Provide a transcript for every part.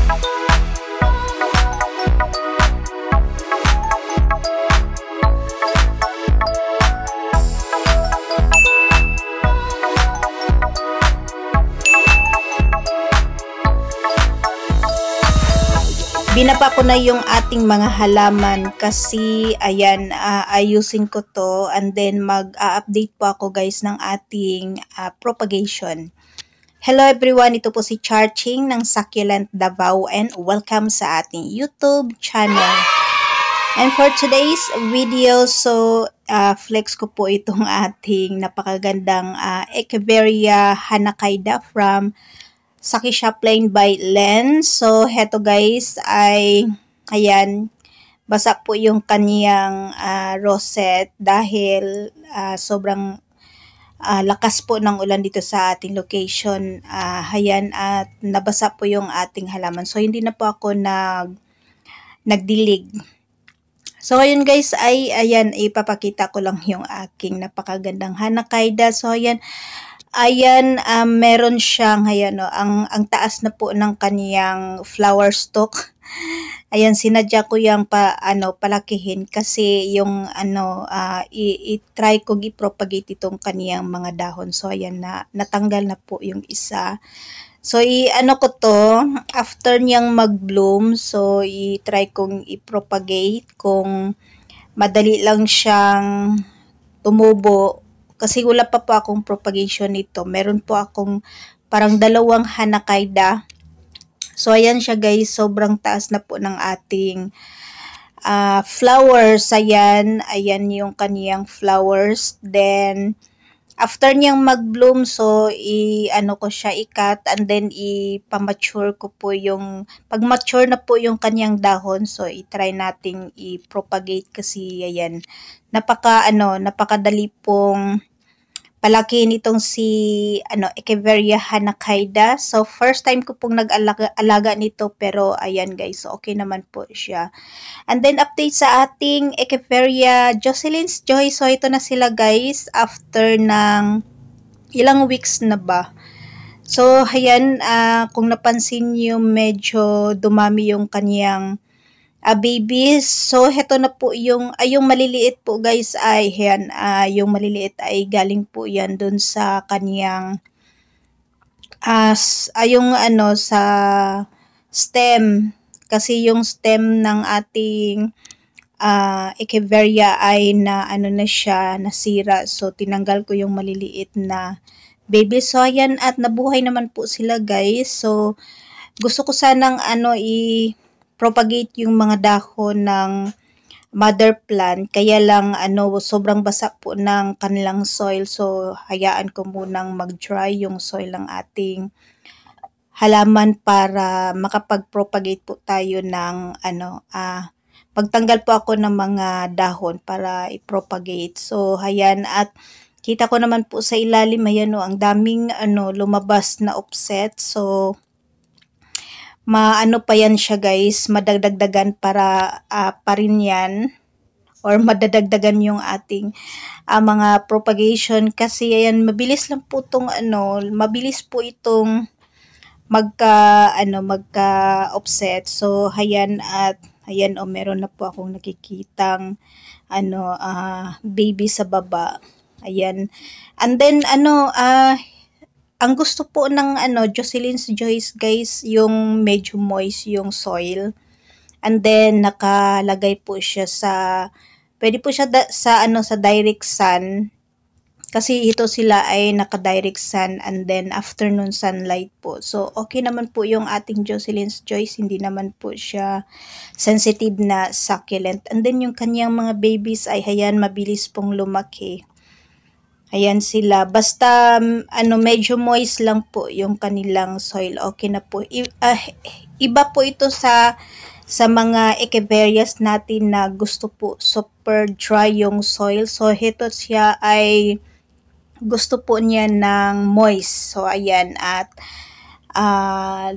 Binaba ko na yung ating mga halaman kasi ayan, ayusin ko to and then mag-update po ako guys ng ating propagation. Hello everyone, ito po si Charching ng Succulent Davao and welcome sa ating YouTube channel. And for today's video, so flex ko po itong ating napakagandang Echeveria Hanakaida from Saki Shopline by Len. So, heto guys ay, ayan, basa po yung kaniyang rosette dahil sobrang lakas po ng ulan dito sa ating location. Ayan, at nabasa po yung ating halaman. So, hindi na po ako nagdilig. So, ayun guys, ay, ayan, ipapakita ko lang yung aking napakagandang Hanakaida. So, ayan, meron siyang, ayan, no, ang taas na po ng kaniyang flower stalk. Ayan, sinadya ko yung palakihin kasi yung, i-try ko i-propagate itong kaniyang mga dahon. So, ayan, natanggal na po yung isa. So, ko to, after niyang mag-bloom, so, i-try kong i-propagate kung madali lang siyang tumubo. Kasi wala pa po akong propagation nito. Meron po akong parang dalawang Hanakaida. So, ayan siya guys. Sobrang taas na po ng ating flowers. Ayan. Ayan yung kaniyang flowers. Then, after niyang mag-bloom, so, ko siya i-cut and then ipamature ko po yung, pag mature na po yung kaniyang dahon, so, i-try nating i-propagate kasi, ayan, napakadali pong palakihin itong si Echeveria Hanakaida. So, first time ko pong nag-alaga nito pero ayan guys, so okay naman po siya. And then, update sa ating Echeveria Jocelyn's Joy. So, ito na sila guys after ng ilang weeks na ba. So, ayan, kung napansin nyo, medyo dumami yung kaniyang babies. So, heto na po yung maliliit po guys ay, yan, yung maliliit ay galing po yan dun sa kaniyang, sa stem. Kasi yung stem ng ating Echeveria ay na siya, nasira. So, tinanggal ko yung maliliit na baby. So, ayan, at nabuhay naman po sila guys. So, gusto ko sanang propagate yung mga dahon ng mother plant. Kaya lang, sobrang basa po ng kanilang soil. So, hayaan ko munang mag-dry yung soil ng ating halaman para makapag-propagate po tayo ng, magtanggal po ako ng mga dahon para i-propagate. So, ayan, at kita ko naman po sa ilalim, ayan, ang daming, lumabas na offset. So, pa yan siya guys, madagdagdagan para pa rin yan or madadagdagan yung ating mga propagation kasi ayan, mabilis lang po itong mabilis po itong magka offset. So, ayan, at ayan, meron na po akong nakikitang baby sa baba. Ayan. And then ang gusto po ng Jocelyn's Joyce guys, yung medyo moist yung soil. And then nakalagay po siya pwede po siya sa direct sun. Kasi ito sila ay naka-direct sun and then afternoon sunlight po. So, okay naman po yung ating Jocelyn's Joyce. Hindi naman po siya sensitive na succulent. And then yung kanyang mga babies ay ayan, mabilis pong lumaki. Ayan sila. Basta, medyo moist lang po yung kanilang soil. Okay na po. Iba po ito sa mga Echeverias natin na gusto po super dry yung soil. So, ito siya ay gusto po niya ng moist. So, ayan. At,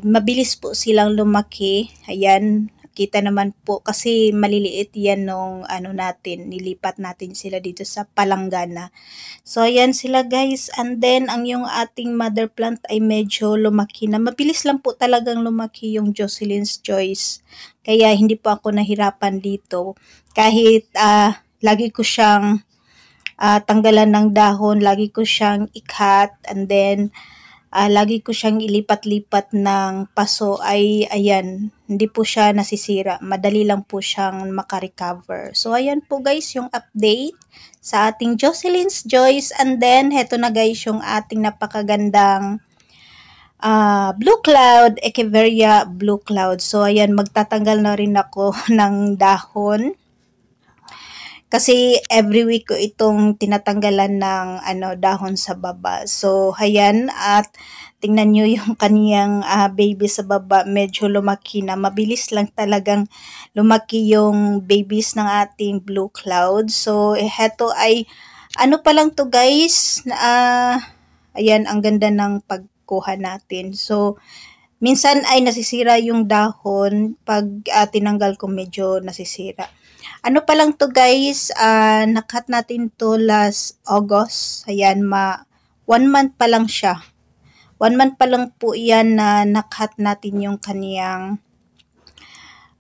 mabilis po silang lumaki. Ayan. kita naman po kasi maliliit yan nung ano natin, nilipat natin sila dito sa palanggana. So ayan sila guys, and then ang yung ating mother plant ay medyo lumaki na. Mabilis lang po talagang lumaki yung Jocelyn's Choice. Kaya hindi po ako nahirapan dito. Kahit lagi ko siyang tanggalan ng dahon, lagi ko siyang ikat, and then lagi ko siyang ilipat-lipat ng paso ay ayan, hindi po siya nasisira. Madali lang po siyang makarecover. So ayan po guys yung update sa ating Jocelyn's Choice. And then heto na guys yung ating napakagandang Blue Cloud, Echeveria Blue Cloud. So ayan, magtatanggal na rin ako ng dahon. Kasi every week ko itong tinatanggalan ng dahon sa baba. So, ayan, at tingnan nyo yung kaniyang baby sa baba. Medyo lumaki na. Mabilis lang talagang lumaki yung babies ng ating Blue Cloud. So, heto ay, ano pa lang to guys. Ayan, ang ganda ng pagkuha natin. So, minsan ay nasisira yung dahon. Pag tinanggal ko, medyo nasisira. Ano pa lang to guys, nakat natin to last August. Ayan, 1 month pa lang siya. 1 month pa lang po yan na nakat natin yung kaniyang,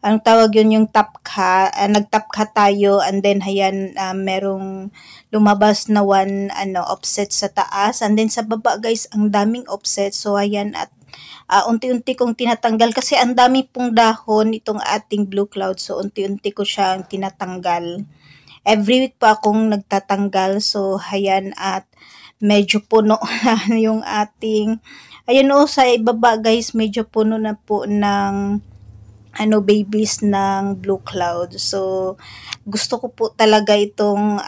anong tawag yun, yung top cut. Nag-top cut tayo, and then ayan, merong lumabas na offset sa taas. And then sa baba guys, ang daming offset. So ayan, at unti-unti kong tinatanggal kasi ang dami pong dahon itong ating Blue Cloud. So, unti-unti ko siyang tinatanggal. Every week pa akong nagtatanggal. So, ayan, at medyo puno na yung ating, ayan sa ibaba guys, medyo puno na po ng babies ng Blue Cloud. So, gusto ko po talaga itong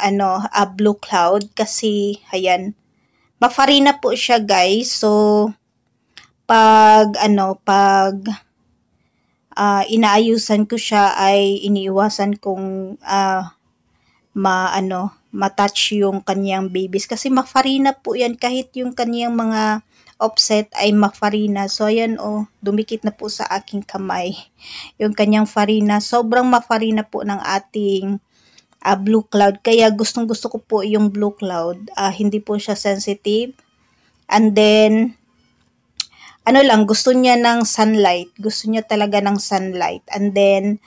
Blue Cloud kasi, ayan, mafarina po siya guys. So, pag inaayusan ko siya ay iniiwasan kong matouch yung kanyang babies kasi mafarina po yan, kahit yung kanyang mga offset ay mafarina. So ayan dumikit na po sa aking kamay yung kanyang farina. Sobrang mafarina po ng ating Blue Cloud, kaya gustong gusto ko po yung Blue Cloud. Hindi po siya sensitive, and then gusto niya ng sunlight. Gusto niya talaga ng sunlight. And then,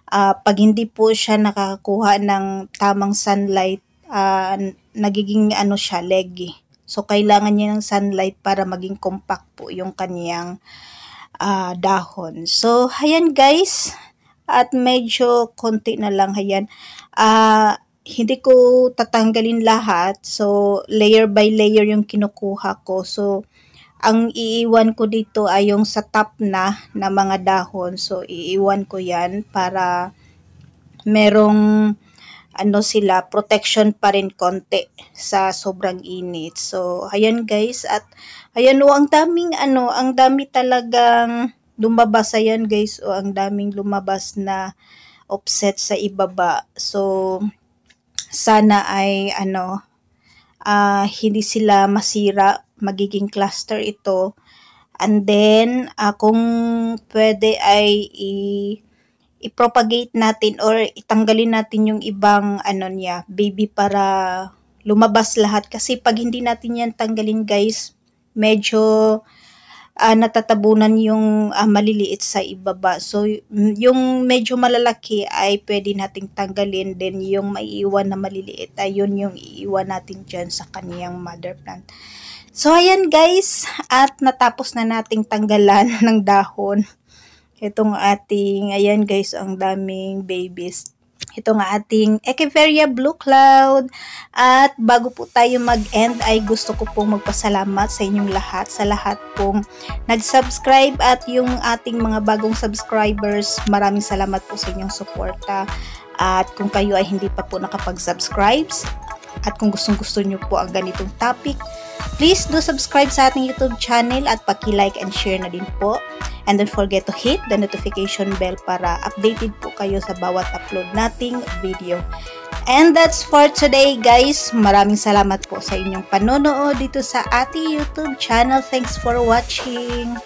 pag hindi po siya nakakakuha ng tamang sunlight, nagiging siya, leggy. So, kailangan niya ng sunlight para maging compact po yung kaniyang dahon. So, ayan guys. At medyo konti na lang, ayan. Hindi ko tatanggalin lahat. So, layer by layer yung kinukuha ko. So, ang iiwan ko dito ay yung sa top na mga dahon. So, iiwan ko yan para merong sila, protection pa rin konti sa sobrang init. So, ayan guys. At ayan ang daming ang dami talagang lumabas. Ayan guys, ang daming lumabas na offset sa ibaba. So, sana ay hindi sila masira. Magiging cluster ito. And then, kung pwede ay i-propagate natin or itanggalin natin yung ibang baby para lumabas lahat. Kasi pag hindi natin yan tanggalin guys, medyo natatabunan yung maliliit sa ibaba. So, yung medyo malalaki ay pwede nating tanggalin. Then, yung maiiwan na maliliit ay yun yung iiwan natin dyan sa kaniyang mother plant. So, ayan guys, at natapos na nating tanggalan ng dahon. Itong ating, ayan guys, ang daming babies. Itong ating Echeveria Blue Cloud. At bago po tayo mag-end ay gusto ko pong magpasalamat sa inyong lahat, sa lahat pong nag-subscribe at yung ating mga bagong subscribers. Maraming salamat po sa inyong suporta. At kung kayo ay hindi pa po nakapag-subscribe at kung gustong-gusto nyo po ang ganitong topic, please do subscribe sa ating YouTube channel at paki-like and share na din po. And don't forget to hit the notification bell para updated po kayo sa bawat upload nating video. And that's for today guys. Maraming salamat po sa inyong panonood dito sa ating YouTube channel. Thanks for watching.